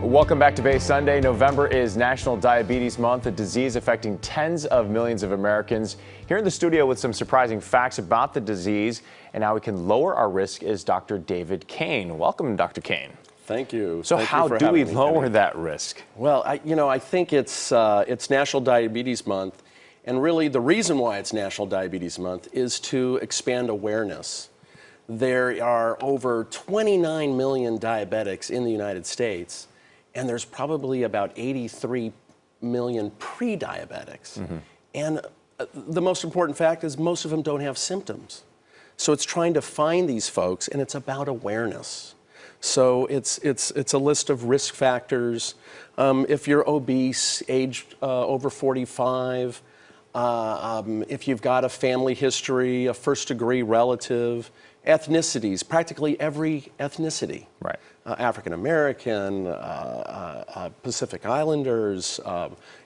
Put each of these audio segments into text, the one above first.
Welcome back to Bay Sunday. November is National Diabetes Month, a disease affecting tens of millions of Americans. Here in the studio with some surprising facts about the disease and how we can lower our risk is Dr. David Kayne. Welcome, Dr. Kayne. Thank you. So how do we lower that risk? Well, I think it's National Diabetes Month, and really the reason why it's National Diabetes Month is to expand awareness. There are over 29 million diabetics in the United States, and there's probably about 83 million pre-diabetics. And the most important fact is most of them don't have symptoms. So it's trying to find these folks, and it's about awareness. So it's a list of risk factors. If you're obese, aged over 45, if you've got a family history, a first-degree relative, ethnicities, practically every ethnicity. Right. African American, Pacific Islanders,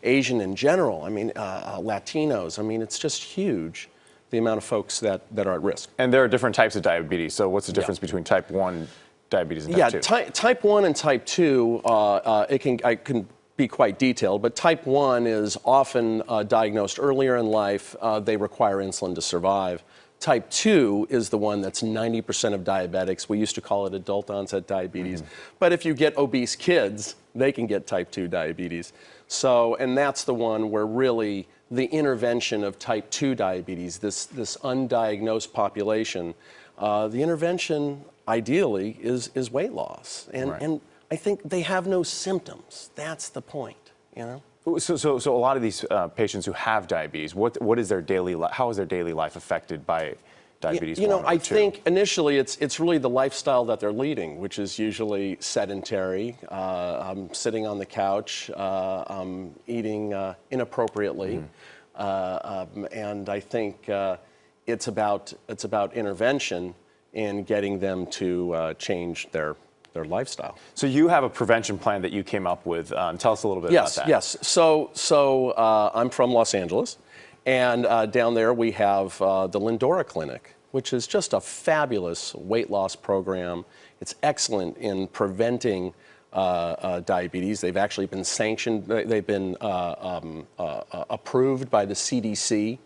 Asian in general, Latinos. It's just huge, the amount of folks that are at risk. And there are different types of diabetes. So what's the difference between type 1 diabetes and type 2? Yeah, type 1 and type 2, I can be quite detailed, but type 1 is often diagnosed earlier in life. They require insulin to survive. Type 2 is the one that's 90% of diabetics. We used to call it adult onset diabetes. But if you get obese kids, they can get type 2 diabetes. So, and that's the one where really the intervention of type 2 diabetes, this undiagnosed population, the intervention ideally is weight loss. And I think they have no symptoms. That's the point, you know? So a lot of these patients who have diabetes, what is their daily life? How is their daily life affected by diabetes? I think initially it's really the lifestyle that they're leading, which is usually sedentary, sitting on the couch, eating inappropriately, and I think it's about intervention in getting them to change their lifestyle. So you have a prevention plan that you came up with. Tell us a little bit about that. Yes. So I'm from Los Angeles, and down there we have the Lindora Clinic, which is just a fabulous weight loss program. It's excellent in preventing diabetes. They've actually been sanctioned. They've been approved by the CDC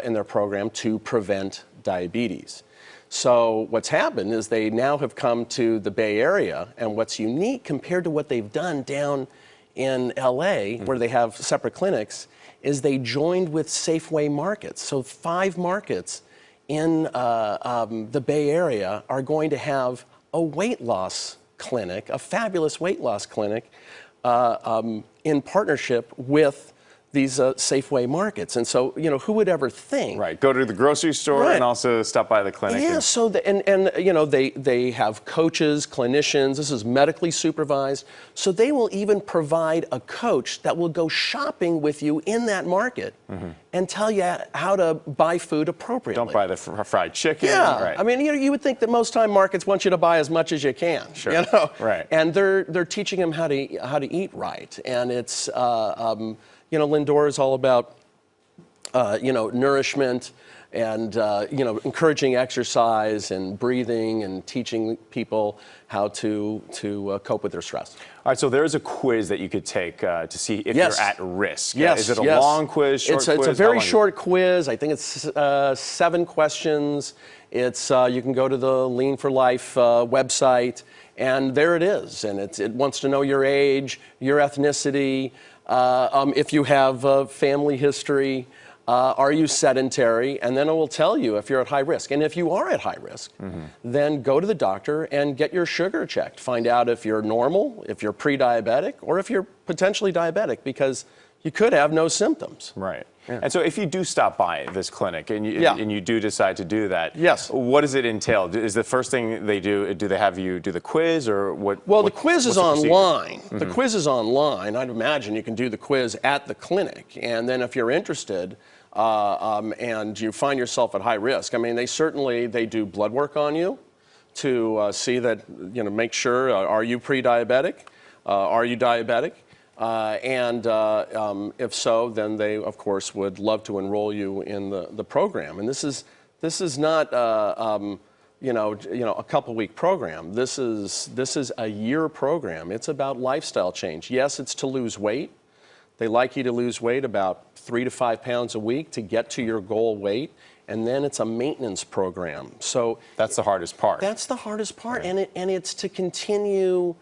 in their program to prevent diabetes. So what's happened is they now have come to the Bay Area, and what's unique compared to what they've done down in LA, where they have separate clinics, is they joined with Safeway markets. So 5 markets in the Bay Area are going to have a weight loss clinic, a fabulous weight loss clinic, in partnership with these Safeway markets. And so, who would ever think? Right, go to the grocery store and also stop by the clinic. Yeah, so, they have coaches, clinicians, this is medically supervised, so they will even provide a coach that will go shopping with you in that market and tell you how to buy food appropriately. Don't buy the fried chicken. Yeah, right. You would think that most time markets want you to buy as much as you can. Sure. Right. And they're teaching them how to eat right, and it's Lindora is all about, nourishment and, encouraging exercise and breathing and teaching people how to cope with their stress. All right, so there's a quiz that you could take to see if you're at risk. Yes. Is it a long quiz, short quiz? It's a very short quiz. I think it's 7 questions. It's you can go to the Lean for Life website, and there it is. And it wants to know your age, your ethnicity, if you have family history, are you sedentary? And then it will tell you if you're at high risk. And if you are at high risk, then go to the doctor and get your sugar checked. Find out if you're normal, if you're pre-diabetic, or if you're potentially diabetic, because you could have no symptoms. Right. Yeah. And so if you do stop by this clinic and you do decide to do that, what does it entail? Is the first thing they do they have you do the quiz, or what? Well, the quiz is online. The quiz is online. I'd imagine you can do the quiz at the clinic. And then if you're interested and you find yourself at high risk, they do blood work on you to see that, make sure, are you pre-diabetic? Are you diabetic? If so, then they, of course, would love to enroll you in the program. And this is not a couple-week program. This is a year program. It's about lifestyle change. Yes, it's to lose weight. They like you to lose weight about 3 to 5 pounds a week to get to your goal weight, and then it's a maintenance program. So that's the hardest part. That's the hardest part, right. and it's to continue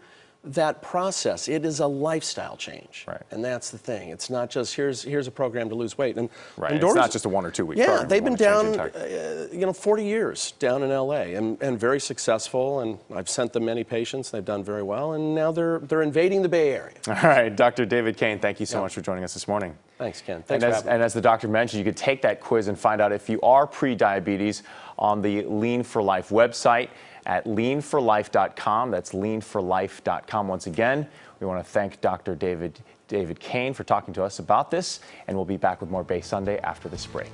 that process. It is a lifestyle change, right. And that's the thing. It's not just here's a program to lose weight. And right. It's not just a 1 or 2 week program. Yeah, they've been down 40 years down in LA and very successful. And I've sent them many patients. They've done very well, and now they're invading the Bay Area. All right, Dr. David Kayne, thank you so much for joining us this morning. Thanks, Ken. And as the doctor mentioned, you could take that quiz and find out if you are pre-diabetes on the Lean for Life website at leanforlife.com. That's leanforlife.com. Once again, we want to thank Dr. David Kayne for talking to us about this, and we'll be back with more Bay Sunday after this break.